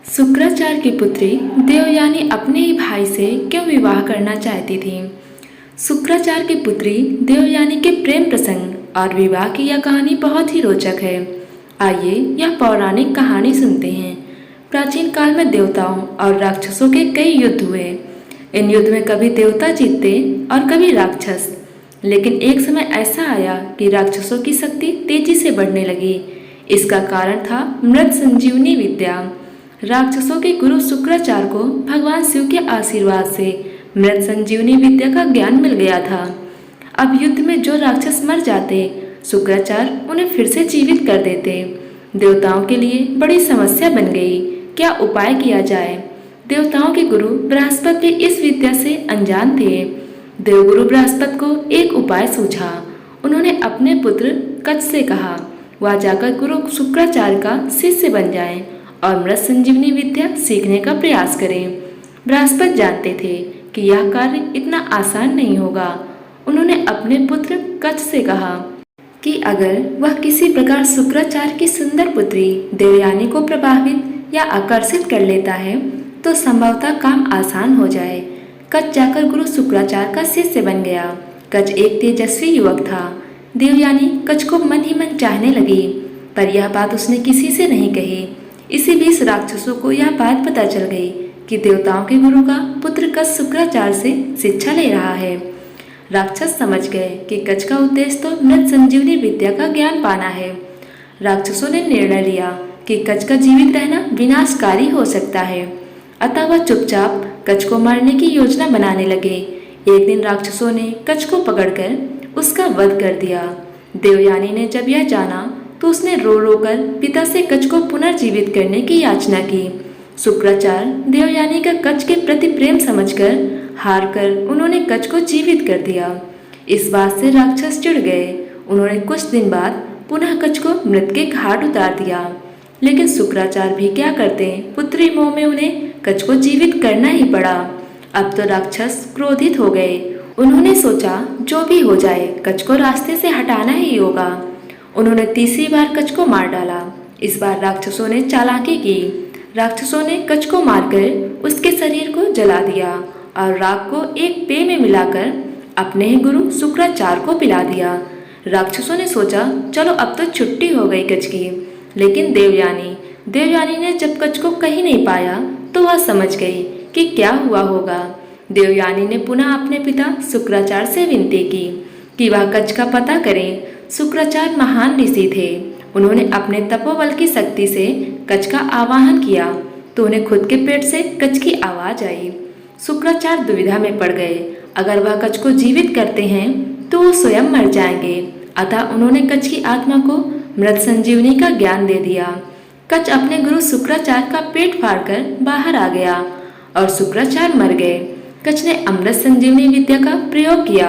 शुक्राचार्य की पुत्री देवयानी अपने ही भाई से क्यों विवाह करना चाहती थी। शुक्राचार्य की पुत्री देवयानी के प्रेम प्रसंग और विवाह की यह कहानी बहुत ही रोचक है। आइए यह पौराणिक कहानी सुनते हैं। प्राचीन काल में देवताओं और राक्षसों के कई युद्ध हुए। इन युद्ध में कभी देवता जीतते और कभी राक्षस। लेकिन एक समय ऐसा आया कि राक्षसों की शक्ति तेजी से बढ़ने लगी। इसका कारण था मृत संजीवनी विद्या। राक्षसों के गुरु शुक्राचार्य को भगवान शिव के आशीर्वाद से मृत संजीवनी विद्या का ज्ञान मिल गया था। अब युद्ध में जो राक्षस मर जाते, शुक्राचार्य उन्हें फिर से जीवित कर देते। देवताओं के लिए बड़ी समस्या बन गई। क्या उपाय किया जाए? देवताओं के गुरु बृहस्पति भी इस विद्या से अनजान थे। देवगुरु बृहस्पति को एक उपाय सूझा। उन्होंने अपने पुत्र कच्छ से कहा, वह जाकर गुरु शुक्राचार्य का शिष्य बन जाए और मृत संजीवनी विद्या सीखने का प्रयास करें। बृहस्पति जानते थे कि यह कार्य इतना आसान नहीं होगा। उन्होंने अपने पुत्र कच्छ से कहा कि अगर वह किसी प्रकार शुक्राचार्य की सुंदर पुत्री देवयानी को प्रभावित या आकर्षित कर लेता है तो संभवतः काम आसान हो जाए। कच्छ जाकर गुरु शुक्राचार्य का शिष्य बन गया। कच्छ एक तेजस्वी युवक था। देवयानी कच्छ को मन ही मन चाहने लगी, पर यह बात उसने किसी से नहीं कही। इसी बीच राक्षसों को यह बात पता चल गई कि देवताओं के गुरु का पुत्र कच्छ शुक्राचार्य से शिक्षा ले रहा है। राक्षस समझ गए कि कच्छ का उद्देश्य तो मृत संजीवनी विद्या का ज्ञान पाना है। राक्षसों ने निर्णय लिया कि कच्छ का जीवित रहना विनाशकारी हो सकता है, अतः वह चुपचाप कच्छ को मारने की योजना बनाने लगे। एक दिन राक्षसों ने कच्छ को पकड़कर उसका वध कर दिया। देवयानी ने जब यह जाना तो उसने रो रो कर पिता से कच्छ को पुनर्जीवित करने की याचना की। शुक्राचार्य देवयानी का कच्छ के प्रति प्रेम समझकर हार कर उन्होंने कच्छ को जीवित कर दिया। इस बात से राक्षस चिढ़ गए। उन्होंने कुछ दिन बाद पुनः कच्छ को मृत के घाट उतार दिया। लेकिन शुक्राचार्य भी क्या करते, पुत्री मोह में उन्हें कच्छ को जीवित करना ही पड़ा। अब तो राक्षस क्रोधित हो गए। उन्होंने सोचा जो भी हो जाए कच्छ को रास्ते से हटाना ही होगा। उन्होंने तीसरी बार कच्छ को मार डाला। इस बार राक्षसों ने चालाकी की। राक्षसों ने कच्छ को मारकर उसके शरीर को जला दिया और राख को एक पेय में मिलाकर अपने ही गुरु शुक्राचार्य को पिला दिया। राक्षसों ने सोचा चलो अब तो छुट्टी हो गई कच्छ की। लेकिन देवयानी ने जब कच्छ को कहीं नहीं पाया तो वह समझ गई कि क्या हुआ होगा। देवयानी ने पुनः अपने पिता शुक्राचार्य से विनती की कि वह कच्छ का पता करें। शुक्राचार्य महान ऋषि थे। उन्होंने अपने तपोबल की शक्ति से कच्छ का आवाहन किया तो उन्हें खुद के पेट से कच्छ की आवाज आई। शुक्राचार्य दुविधा में पड़ गए। अगर वह कच्छ को जीवित करते हैं तो वो स्वयं मर जाएंगे, अतः उन्होंने कच्छ की आत्मा को मृत संजीवनी का ज्ञान दे दिया। कच्छ अपने गुरु शुक्राचार्य का पेट फाड़कर बाहर आ गया और शुक्राचार्य मर गए। कच्छ ने अमृत संजीवनी विद्या का प्रयोग किया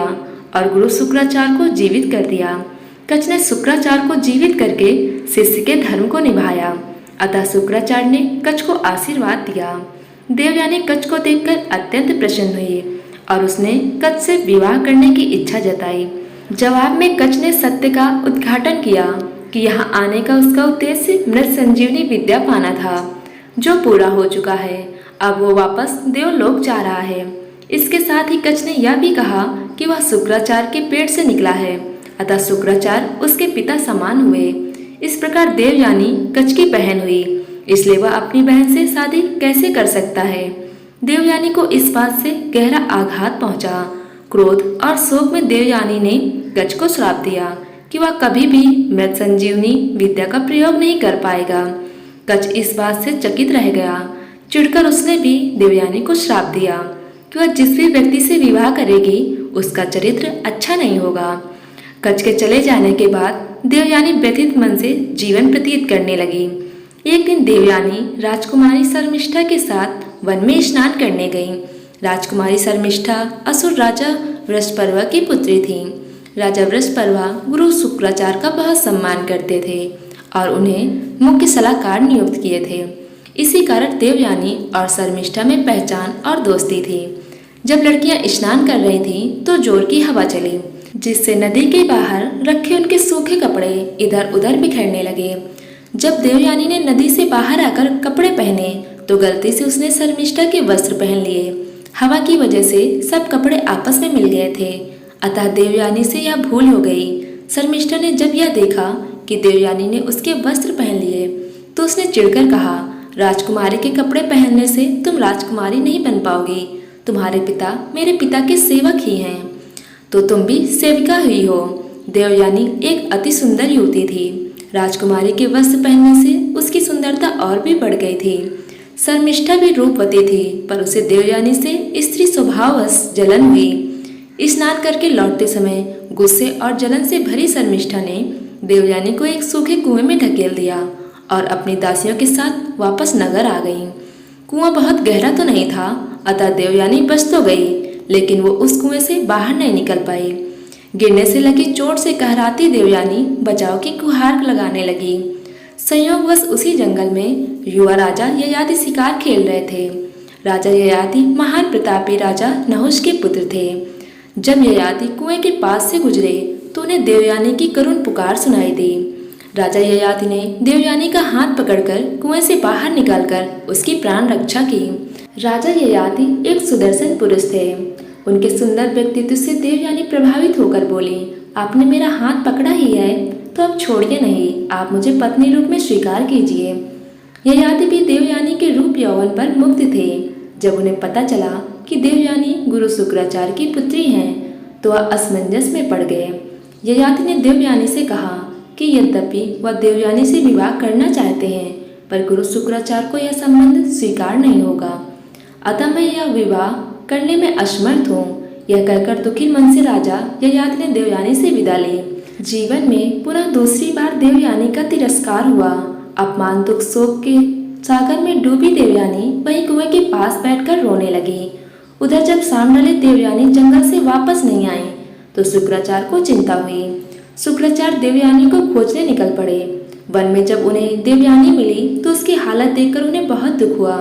और गुरु शुक्राचार्य को जीवित कर दिया। कच्छ ने शुक्राचार्य को जीवित करके शिष्य के धर्म को निभाया, अतः शुक्राचार्य ने कच्छ को आशीर्वाद दिया। देवयानी कच्छ को देखकर अत्यंत प्रसन्न हुई और उसने कच्छ से विवाह करने की इच्छा जताई। जवाब में कच्छ ने सत्य का उद्घाटन किया कि यहाँ आने का उसका उद्देश्य मृत संजीवनी विद्या पाना था, जो पूरा हो चुका है। अब वो वापस देवलोक जा रहा है। इसके साथ ही कच्छ ने यह भी कहा कि वह शुक्राचार्य के पेट से निकला है, अतः शुक्राचार्य उसके पिता समान हुए। इस प्रकार देवयानी कच्छ की बहन हुई, इसलिए वह अपनी बहन से शादी कैसे कर सकता है। देवयानी को इस बात से गहरा आघात पहुंचा। क्रोध और शोक में देवयानी ने कच्छ को श्राप दिया कि वह कभी भी मृत संजीवनी विद्या का प्रयोग नहीं कर पाएगा। कच्छ इस बात से चकित रह गया। चिढ़कर उसने भी देवयानी को श्राप दिया कि वह जिस भी व्यक्ति से विवाह करेगी उसका चरित्र अच्छा नहीं होगा। कच्छ के चले जाने के बाद देवयानी व्यथित मन से जीवन व्यतीत करने लगी। एक दिन देवयानी राजकुमारी शर्मिष्ठा के साथ वन में स्नान करने गई। राजकुमारी शर्मिष्ठा असुर राजा वृषपर्वा की पुत्री थी। राजा वृषपर्वा गुरु शुक्राचार्य का बहुत सम्मान करते थे और उन्हें मुख्य सलाहकार नियुक्त किए थे। इसी कारण देवयानी और शर्मिष्ठा में पहचान और दोस्ती थी। जब लड़कियां स्नान कर रही थीं तो जोर की हवा चली, जिससे नदी के बाहर रखे उनके सूखे कपड़े इधर उधर बिखरने लगे। जब देवयानी ने नदी से बाहर आकर कपड़े पहने तो गलती से उसने शर्मिष्ठा के वस्त्र पहन लिए। हवा की वजह से सब कपड़े आपस में मिल गए थे, अतः देवयानी से यह भूल हो गई। शर्मिष्ठा ने जब यह देखा कि देवयानी ने उसके वस्त्र पहन लिए तो उसने चिढ़कर कहा, राजकुमारी के कपड़े पहनने से तुम राजकुमारी नहीं बन पाओगी। तुम्हारे पिता मेरे पिता के सेवक ही हैं, तो तुम भी सेविका हुई हो। देवयानी एक अति सुंदर युवती थी। राजकुमारी के वस्त्र पहनने से उसकी सुंदरता और भी बढ़ गई थी। शर्मिष्ठा भी रूपवती थी, पर उसे देवयानी से स्त्री स्वभाववश जलन हुई। स्नान करके लौटते समय गुस्से और जलन से भरी शर्मिष्ठा ने देवयानी को एक सूखे कुएं में ढकेल दिया और अपनी दासियों के साथ वापस नगर आ गई। कुआं बहुत गहरा तो नहीं था, अतः देवयानी बच तो गई, लेकिन वो उस कुएं से बाहर नहीं निकल पाई। गिरने से लगी चोट से कहराती देवयानी बचाव की गुहार लगाने लगी। संयोगवश उसी जंगल में युवा राजा ययाति शिकार खेल रहे थे। राजा ययाति महान प्रतापी राजा नहुष के पुत्र थे। जब ययाति कुएं के पास से गुजरे तो उन्हें देवयानी की करुण पुकार सुनाई दी। राजा ययाति ने देवयानी का हाथ पकड़कर कुएं से बाहर निकालकर उसकी प्राण रक्षा की। राजा ययाति एक सुदर्शन पुरुष थे। उनके सुंदर व्यक्तित्व से देवयानी प्रभावित होकर बोली, आपने मेरा हाथ पकड़ा ही है तो अब छोड़िए नहीं, आप मुझे पत्नी रूप में स्वीकार कीजिए। ययाति भी देवयानी के रूप यौवन पर मुग्ध थे। जब उन्हें पता चला कि देवयानी गुरु शुक्राचार्य की पुत्री हैं तो वह असमंजस में पड़ गए। ययाति ने देवयानी से कहा कि यद्यपि वह देवयानी से विवाह करना चाहते हैं, पर गुरु शुक्राचार्य को यह संबंध स्वीकार नहीं होगा, अतः मैं यह विवाह करने में असमर्थ हूँ। यह कहकर दुखी मन से राजा ययाति ने देवयानी से विदा ली। जीवन में पुनः दूसरी बार देवयानी का तिरस्कार हुआ। अपमान दुख शोक के सागर में डूबी देवयानी वहीं कुएं के पास बैठकर रोने लगी। उधर जब शाम ढले देवयानी जंगल से वापस नहीं आई तो शुक्राचार्य को चिंता हुई। शुक्राचार्य देवयानी को खोजने निकल पड़े। वन में जब उन्हें देवयानी मिली तो उसकी हालत देखकर उन्हें बहुत दुख हुआ।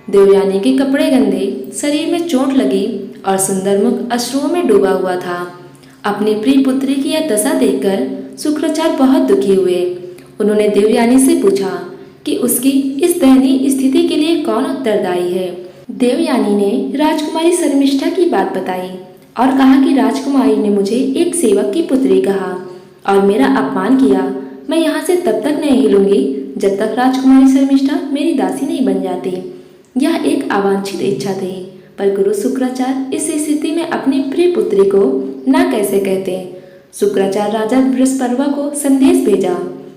देवयानी के कपड़े गंदे, शरीर में चोट लगी और सुंदर मुख अश्रुओं में डूबा हुआ था। अपनी प्रिय पुत्री की यह दशा देखकर शुक्राचार्य बहुत दुखी हुए। उन्होंने देवयानी से पूछा कि उसकी इस दयनीय स्थिति के लिए कौन उत्तरदायी है। देवयानी ने राजकुमारी शर्मिष्ठा की बात बताई और कहा कि राजकुमारी ने मुझे एक सेवक की पुत्री कहा और मेरा अपमान किया। मैं यहाँ से तब तक नहीं हिलूंगी जब तक राजकुमारी शर्मिष्ठा मेरी दासी नहीं बन जाती। यह एक अवांछित इच्छा थी, पर गुरु शुक्राचार्य इस स्थिति में अपनी प्रिय पुत्री को न कैसे कहते। शुक्राचार्य राजा बृहस्पति को संदेश भेजा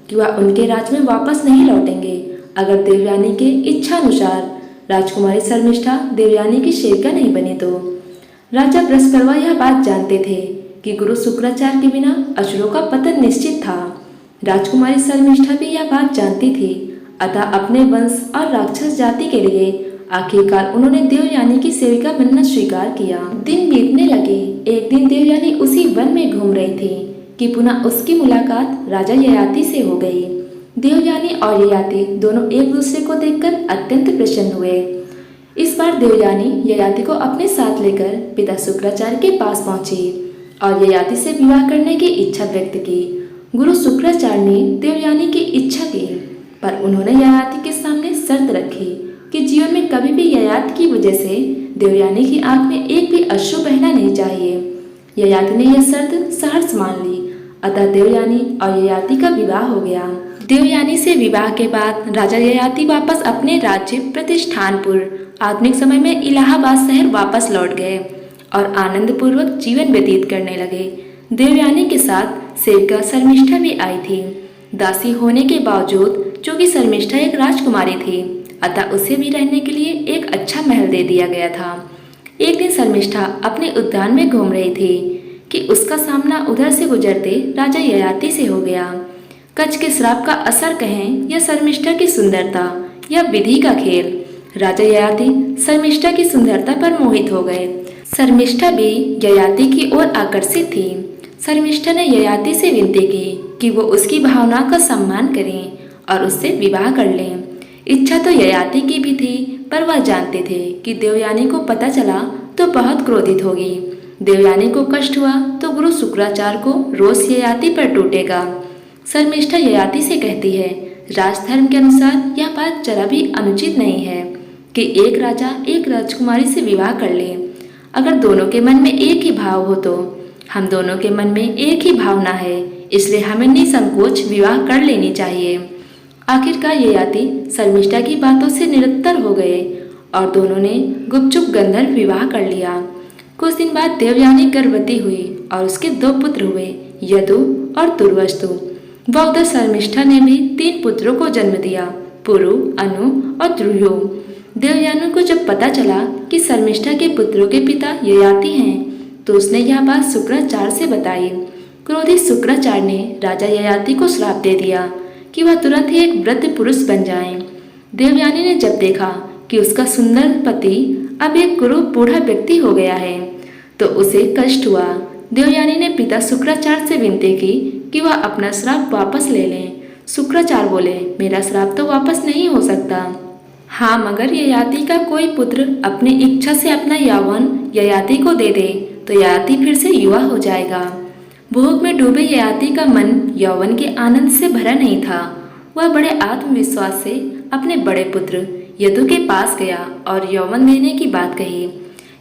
कि वह उनके राज्य में वापस नहीं लौटेंगे अगर देवयानी के इच्छा अनुसार राजकुमारी शर्मिष्ठा देवयानी की सेविका नहीं बनी तो। राजा बृहस्पति यह बात जानते थे कि गुरु शुक्राचार्य के बिना असुरों का पतन निश्चित था। राजकुमारी शर्मिष्ठा भी यह बात जानती थी, अतः अपने वंश और राक्षस जाति के लिए आखिरकार उन्होंने देवयानी की सेविका बनना स्वीकार किया। दिन बीतने लगे। एक दिन देवयानी उसी वन में घूम रही थी कि पुनः उसकी मुलाकात राजा ययाति से हो गई। देवयानी और ययाति दोनों एक दूसरे को देखकर अत्यंत प्रसन्न हुए। इस बार देवयानी ययाति को अपने साथ लेकर पिता शुक्राचार्य के पास पहुंची और ययाति से विवाह करने की इच्छा व्यक्त की। गुरु शुक्राचार्य ने देवयानी की इच्छा की, पर उन्होंने ययाति के सामने शर्त रखी कि जीवन में कभी भी ययाति की वजह से देवयानी की आंख में एक भी अश्रु बहना नहीं चाहिए। ययाति ने यह शर्त सहर्ष मान ली, अतः देवयानी और ययाति का विवाह हो गया। देवयानी से विवाह के बाद राजा ययाति वापस अपने राज्य प्रतिष्ठानपुर आधुनिक समय में इलाहाबाद शहर वापस लौट गए और आनंद पूर्वक जीवन व्यतीत करने लगे। देवयानी के साथ सेविका शर्मिष्ठा भी आई थी। दासी होने के बावजूद चूंकि शर्मिष्ठा एक राजकुमारी थी, अतः उसे भी रहने के लिए एक अच्छा महल दे दिया गया था। एक दिन शर्मिष्ठा अपने उद्यान में घूम रही थी कि उसका सामना उधर से गुजरते राजा ययाति से हो गया। कच्छ के श्राप का असर कहें या शर्मिष्ठा की सुंदरता या विधि का खेल, राजा ययाति शर्मिष्ठा की सुंदरता पर मोहित हो गए। शर्मिष्ठा भी ययाति की ओर आकर्षित थी। शर्मिष्ठा ने ययाति से विनती की कि वो उसकी भावना का सम्मान करें और उससे विवाह कर लें। इच्छा तो ययाति की भी थी, पर वह जानते थे कि देवयानी को पता चला तो बहुत क्रोधित होगी। देवयानी को कष्ट हुआ तो गुरु शुक्राचार्य को रोष ययाति पर टूटेगा। शर्मिष्ठा ययाति से कहती है, राजधर्म के अनुसार यह बात जरा भी अनुचित नहीं है। कि एक राजा एक राजकुमारी से विवाह कर ले। अगर दोनों के मन में एक ही भाव हो तो हम दोनों के मन में एक ही भावना है, इसलिए हमें निसंकोच विवाह कर लेनी चाहिए। आखिरकार ययाति शर्मिष्ठा की बातों से निरंतर हो गए और दोनों ने गुपचुप गंधर्व विवाह कर लिया। कुछ दिन बाद देवयानी गर्भवती हुई और उसके 2 पुत्र हुए, यदु और दुर्वस्तु। वह उधर शर्मिष्ठा ने भी 3 पुत्रों को जन्म दिया, पुरु, अनु और द्रुयो। देवयानी को जब पता चला कि शर्मिष्ठा के पुत्रों के पिता ययाति हैं, तो उसने यह बात शुक्राचार्य से बताई। क्रोधित शुक्राचार्य ने राजा ययाति को श्राप दे दिया कि वह तुरंत ही एक वृद्ध पुरुष बन जाएं। देवयानी ने जब देखा कि उसका सुंदर पति अब एक कुरूप बूढ़ा व्यक्ति हो गया है, तो उसे कष्ट हुआ। देवयानी ने पिता शुक्राचार्य से विनती की कि वह अपना श्राप वापस ले लें। शुक्राचार्य बोले, मेरा श्राप तो वापस नहीं हो सकता। हाँ, मगर ययाति का कोई पुत्र अपनी इच्छा से अपना यौवन ययाति को दे दे तो ययाति फिर से युवा हो जाएगा। भोग में डूबे ययाति का मन यौवन के आनंद से भरा नहीं था। वह बड़े आत्मविश्वास से अपने बड़े पुत्र यदु के पास गया और यौवन देने की बात कही।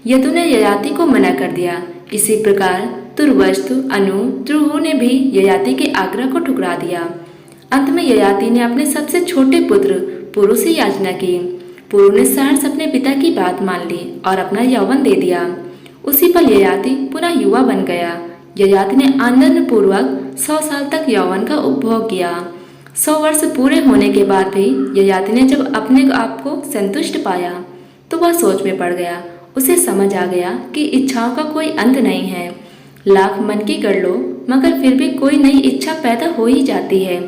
यदु ने ययाति को मना कर दिया। इसी प्रकार दुर्वस्तु, अनु, द्रुहु ने भी ययाति के आग्रह को ठुकरा दिया। अंत में ययाति ने अपने सबसे छोटे पुत्र पुरु से याचना की। पुरु ने सहर्ष अपने पिता की बात मान ली और अपना यौवन दे दिया। उसी पल ययाति पुनः युवा बन गया। ययाति ने आनंद पूर्वक 100 साल तक यौवन का उपभोग किया। 100 वर्ष पूरे होने के बाद भी ययाति ने जब अपने आप को संतुष्ट पाया तो वह सोच में पड़ गया। उसे समझ आ गया कि इच्छाओं का कोई अंत नहीं है। लाख मन की कर लो मगर फिर भी कोई नई इच्छा पैदा हो ही जाती है।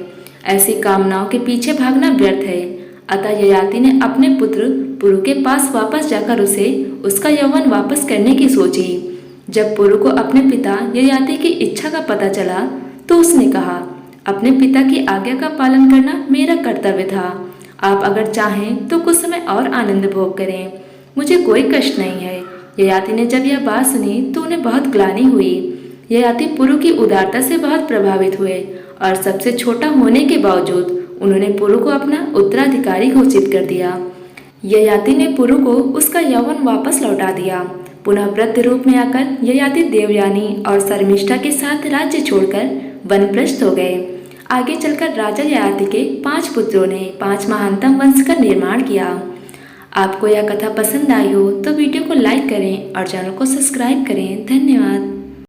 ऐसी कामनाओं के पीछे भागना व्यर्थ है। अतः ययाति ने अपने पुत्र पुरु के पास वापस जाकर उसे उसका यौवन वापस करने की सोची। जब पुरु को अपने पिता ययाति की इच्छा का पता चला तो उसने कहा, अपने पिता की आज्ञा का पालन करना मेरा कर्तव्य था। आप अगर चाहें तो कुछ समय और आनंद भोग करें, मुझे कोई कष्ट नहीं है। ययाति ने जब यह बात सुनी तो उन्हें बहुत ग्लानि हुई। ययाति पुरु की उदारता से बहुत प्रभावित हुए और सबसे छोटा होने के बावजूद उन्होंने पुरु को अपना उत्तराधिकारी घोषित कर दिया। ययाति ने पुरु को उसका यौवन वापस लौटा दिया। पुनः वृद्ध रूप में आकर ययाति देवयानी और शर्मिष्ठा के साथ राज्य छोड़कर वनप्रस्थ हो गए। आगे चलकर राजा ययाति के 5 पुत्रों ने 5 महानतम वंश का निर्माण किया। आपको यह कथा पसंद आई हो तो वीडियो को लाइक करें और चैनल को सब्सक्राइब करें। धन्यवाद।